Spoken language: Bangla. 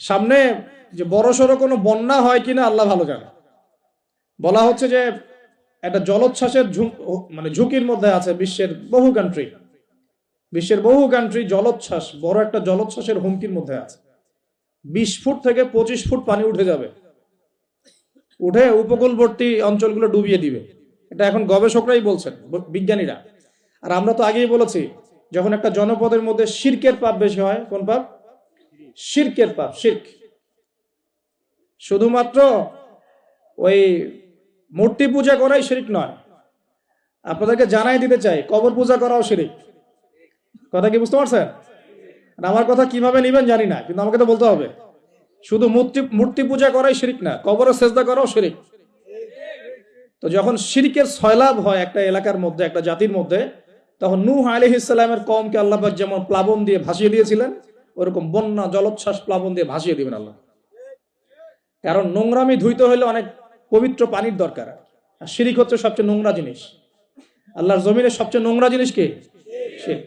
সামনে যে বড়সড় কোনো বন্যা হয় কিনা আল্লাহ ভালো জানে। বলা হচ্ছে যে একটা জলোচ্ছ্বাসের মানে ঝুঁকির মধ্যে আছে বিশ্বের বহু কান্ট্রি জলোচ্ছ্বাস, বড় একটা জলোচ্ছ্বাসের হুমকির মধ্যে আছে। 20 ফুট থেকে 25 ফুট পানি উঠে যাবে, উঠে উপকূলবর্তী অঞ্চলগুলো ডুবিয়ে দিবে। এটা এখন গবেষকরাই বলছেন, বিজ্ঞানীরা। আর আমরা তো আগেই বলেছি, যখন একটা জনপদের মধ্যে শিরকের পাপ বেশি হয়, কোন পাপ? শিরকের পাপ। শিরক শুধুমাত্র ওই মূর্তি পূজা করাই শিরক নয়, আপনাদেরকে জানাই দিতে চাই, কবর পূজা করাও শিরক। কথা কি বুঝতে পারছেন? আমার কথা কিভাবে নিবেন জানি না, কিন্তু আমাকে তো বলতে হবে। শুধু মূর্তি পূজা করাই শিরক না, কবরে সেজদা করাও শিরক। তো যখন শিরকের সয়লাব হয় একটা এলাকার মধ্যে, একটা জাতির মধ্যে, তখন নূহ আলাইহিস সালামের কওমকে আল্লাহ পাক যেমন প্লাবন দিয়ে ভাসিয়ে দিয়েছিলেন, ওরকম বন্যা জলোচ্ছ্বাস প্লাবন দিয়ে ভাসিয়ে দিবেন আল্লাহ। কারণ নোংরামি ধুইতে হলে অনেক পবিত্র পানির দরকার, আর শিরক হচ্ছে সবচেয়ে নোংরা জিনিস। আল্লাহর জমিনের সবচেয়ে নোংরা জিনিস কি? শিরক।